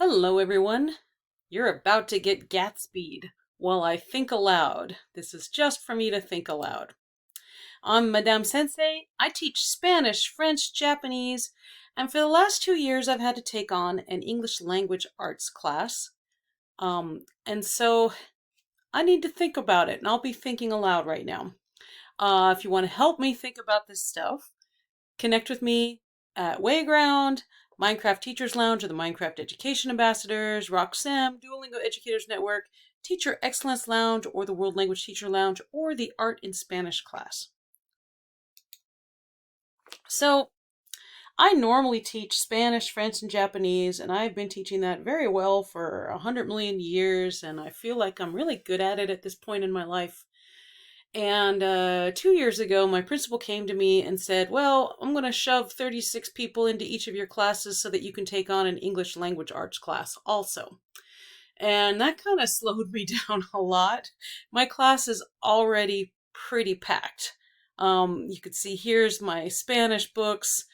Hello, everyone. You're about to get Gatsby'd while I think aloud. This is just for me to think aloud. I'm Madame Sensei. I teach Spanish, French, Japanese, and for the last 2 years I've had to take on an English language arts class. And so I need to think about it, and I'll be thinking aloud right now. If you want to help me think about this stuff, connect with me at Wayground, Minecraft Teachers Lounge, or the Minecraft Education Ambassadors, RockSem, Duolingo Educators Network, Teacher Excellence Lounge, or the World Language Teacher Lounge, or the Art in Spanish class. So, I normally teach Spanish, French, and Japanese, and I've been teaching that very well for 100 million years, and I feel like I'm really good at it at this point in my life. And 2 years ago, my principal came to me and said, well, I'm going to shove 36 people into each of your classes so that you can take on an English language arts class also. And that kind of slowed me down a lot. My class is already pretty packed. You could see here's my Spanish books.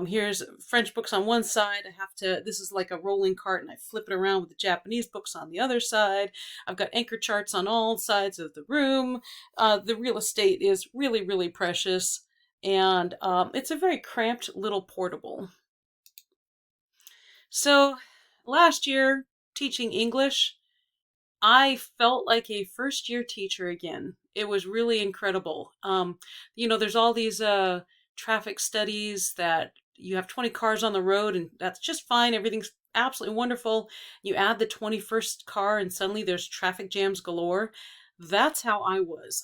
Here's French books on one side. This is like a rolling cart and I flip it around with the Japanese books on the other side. I've got anchor charts on all sides of the room. The real estate is really, really precious. And it's a very cramped little portable. So last year, teaching English, I felt like a first year teacher again. It was really incredible. There's all these traffic studies that you have 20 cars on the road and that's just fine. Everything's absolutely wonderful. You add the 21st car and suddenly there's traffic jams galore. That's how I was.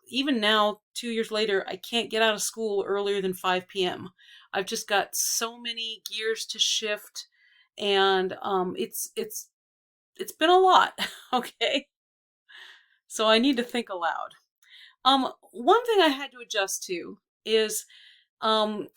Even now, 2 years later, I can't get out of school earlier than 5 p.m. I've just got so many gears to shift and it's been a lot, okay? So I need to think aloud. One thing I had to adjust to is um,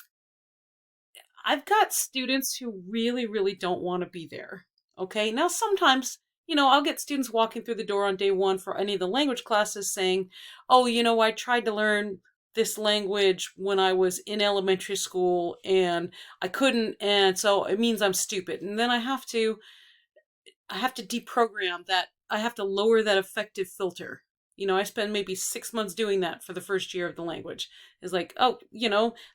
I've got students who really, really don't want to be there. Okay, now sometimes, I'll get students walking through the door on day one for any of the language classes saying, oh, I tried to learn this language when I was in elementary school and I couldn't, and so it means I'm stupid. And then I have to deprogram that. I have to lower that affective filter. I spend maybe 6 months doing that for the first year of the language. It's like, oh,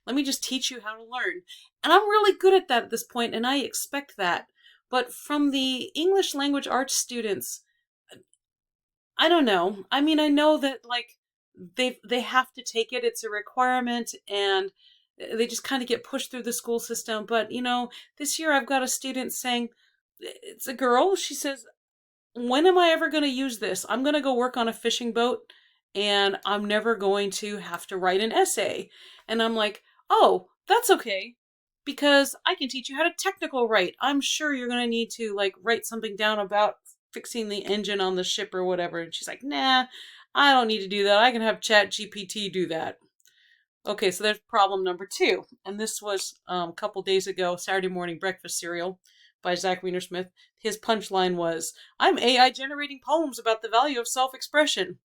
let me just teach you how to learn. And I'm really good at that at this point, and I expect that. But from the English language arts students, I don't know. I mean, I know that like they have to take it. It's a requirement, and they just kind of get pushed through the school system. But this year I've got a student saying, it's a girl. She says, when am I ever going to use this? I'm going to go work on a fishing boat and I'm never going to have to write an essay. And I'm like, oh, that's okay because I can teach you how to technical write. I'm sure you're going to need to like write something down about fixing the engine on the ship or whatever. And she's like, nah, I don't need to do that. I can have ChatGPT do that. Okay, so there's problem number 2. And this was a couple days ago, Saturday morning breakfast cereal by Zach Wienersmith. His punchline was, I'm AI generating poems about the value of self-expression.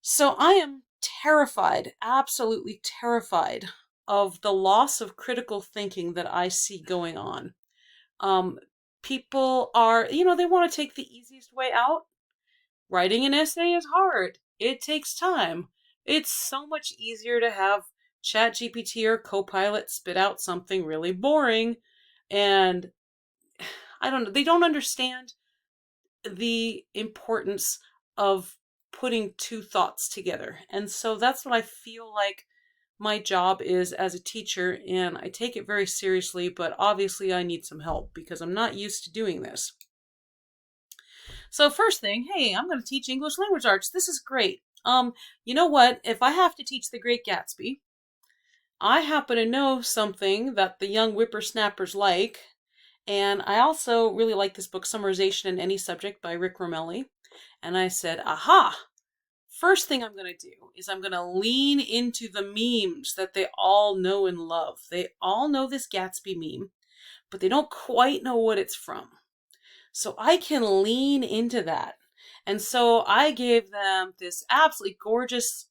So I am terrified, absolutely terrified of the loss of critical thinking that I see going on. People are, they want to take the easiest way out. Writing an essay is hard. It takes time. It's so much easier to have ChatGPT or Copilot spit out something really boring. And I don't know, they don't understand the importance of putting two thoughts together. And so that's what I feel like my job is as a teacher, and I take it very seriously, but obviously I need some help because I'm not used to doing this. So first thing, hey, I'm going to teach English language arts. This is great. You know what? If I have to teach The Great Gatsby, I happen to know something that the young whippersnappers like. And I also really like this book, Summarization in Any Subject by Rick Romelli. And I said, aha, first thing I'm going to do is I'm going to lean into the memes that they all know and love. They all know this Gatsby meme, but they don't quite know what it's from. So I can lean into that. And so I gave them this absolutely gorgeous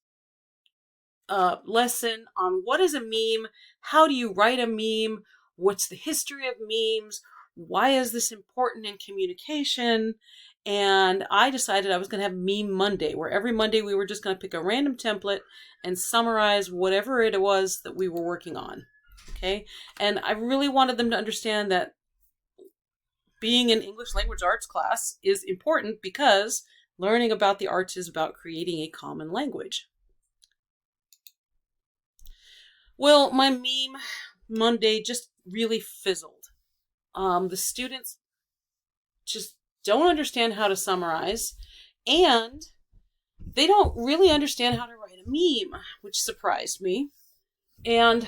lesson on what is a meme, how do you write a meme, what's the history of memes, why is this important in communication? And I decided I was going to have Meme Monday, where every Monday we were just going to pick a random template and summarize whatever it was that we were working on. Okay. And I really wanted them to understand that being an English language arts class is important because learning about the arts is about creating a common language. Well, my Meme Monday just really fizzled. The students just don't understand how to summarize, and they don't really understand how to write a meme, which surprised me. And,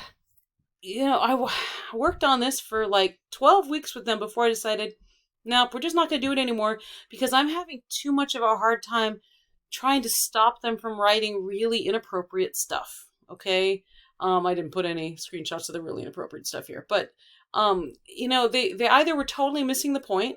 I worked on this for like 12 weeks with them before I decided, nope, we're just not going to do it anymore because I'm having too much of a hard time trying to stop them from writing really inappropriate stuff. Okay. I didn't put any screenshots of the really inappropriate stuff here, but, they either were totally missing the point.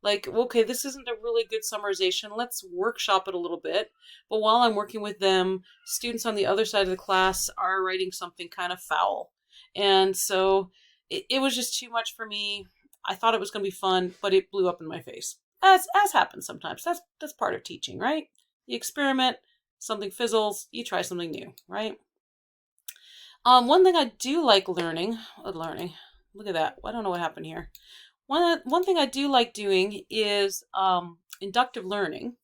Like, okay, this isn't a really good summarization. Let's workshop it a little bit. But while I'm working with them, students on the other side of the class are writing something kind of foul. And so it was just too much for me. I thought it was going to be fun, but it blew up in my face. As happens sometimes. That's part of teaching, right? You experiment, something fizzles, you try something new, right? One thing I do like learning. Look at that. I don't know what happened here. One thing I do like doing is inductive learning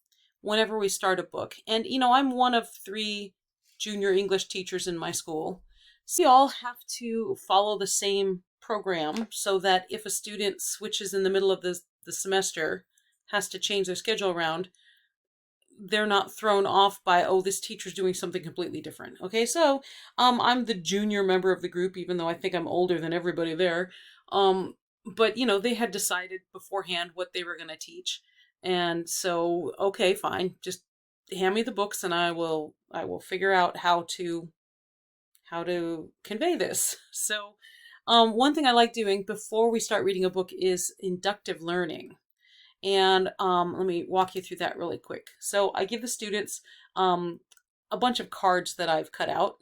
whenever we start a book. And, I'm one of 3 junior English teachers in my school. So we all have to follow the same program so that if a student switches in the middle of the semester, has to change their schedule around, they're not thrown off by, oh, this teacher's doing something completely different. Okay, so I'm the junior member of the group, even though I think I'm older than everybody there. But, they had decided beforehand what they were going to teach. And so, okay, fine. Just hand me the books and I will figure out how to convey this. So, one thing I like doing before we start reading a book is inductive learning. And let me walk you through that really quick. So I give the students a bunch of cards that I've cut out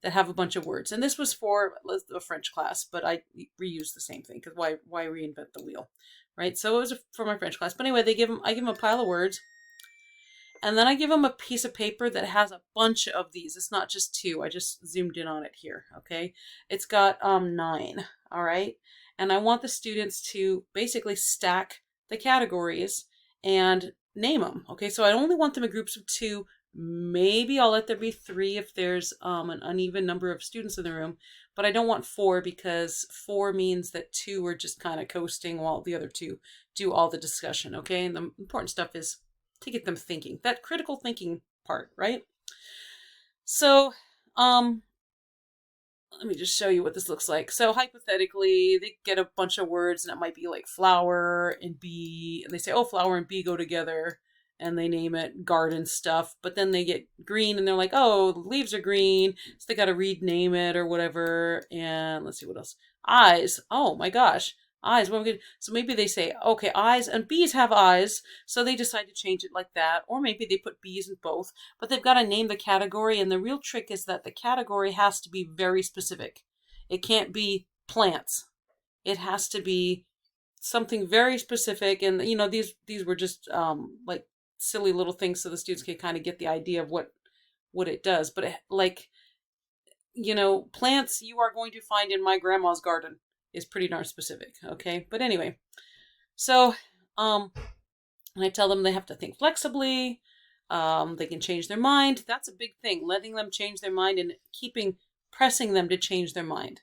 that have a bunch of words. And this was for a French class, but I reused the same thing because why reinvent the wheel, right? So it was for my French class. But anyway, I give them a pile of words, and then I give them a piece of paper that has a bunch of these. It's not just 2. I just zoomed in on it here. Okay, it's got 9. All right, and I want the students to basically stack the categories and name them. Okay, so I only want them in groups of 2. Maybe I'll let there be 3 if there's an uneven number of students in the room, but I don't want 4 because 4 means that 2 are just kind of coasting while the other 2 do all the discussion. Okay, and the important stuff is to get them thinking, that critical thinking part, right? So let me just show you what this looks like. So hypothetically, they get a bunch of words and it might be like flower and bee, and they say, oh, flower and bee go together, and they name it garden stuff. But then they get green and they're like, oh, the leaves are green, so they got to rename it or whatever. And let's see what else. Eyes. Oh my gosh. Eyes. So maybe they say, okay, eyes, and bees have eyes, so they decide to change it like that. Or maybe they put bees in both, but they've got to name the category. And the real trick is that the category has to be very specific. It can't be plants. It has to be something very specific. And these were just like silly little things so the students can kind of get the idea of what it does. But plants you are going to find in my grandma's garden is pretty darn specific. Okay, but anyway, so and I tell them they have to think flexibly. They can change their mind. That's a big thing. Letting them change their mind and pressing them to change their mind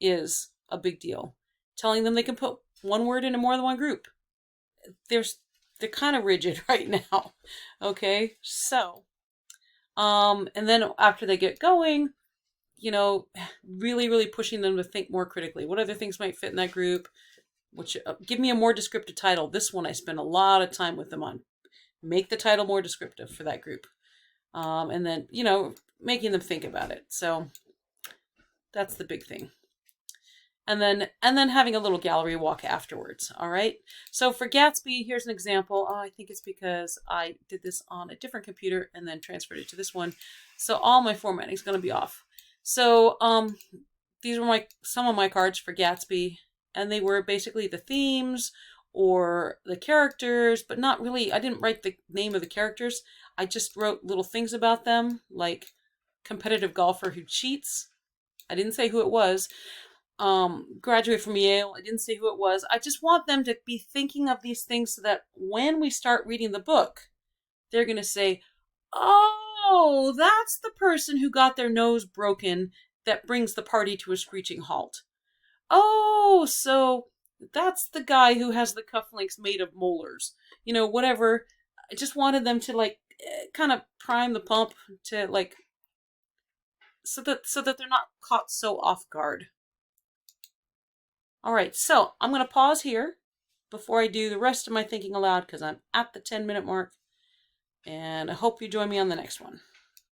is a big deal. Telling them they can put one word into more than one group. They're kind of rigid right now. Okay, so and then after they get going, really, really pushing them to think more critically. What other things might fit in that group? Give me a more descriptive title. This one I spend a lot of time with them on. Make the title more descriptive for that group. And then, making them think about it. So that's the big thing. And then having a little gallery walk afterwards. All right. So for Gatsby, here's an example. I think it's because I did this on a different computer and then transferred it to this one. So all my formatting is going to be off. So these were some of my cards for Gatsby, and they were basically the themes or the characters, but not really. I didn't write the name of the characters. I just wrote little things about them, like competitive golfer who cheats. I didn't say who it was. Graduate from Yale. I didn't say who it was. I just want them to be thinking of these things so that when we start reading the book, they're going to say, oh, that's the person who got their nose broken that brings the party to a screeching halt. Oh, so that's the guy who has the cufflinks made of molars. You know, whatever. I just wanted them to like kind of prime the pump to like so that they're not caught so off guard. All right, so I'm going to pause here before I do the rest of my thinking aloud because I'm at the 10-minute mark. And I hope you join me on the next one.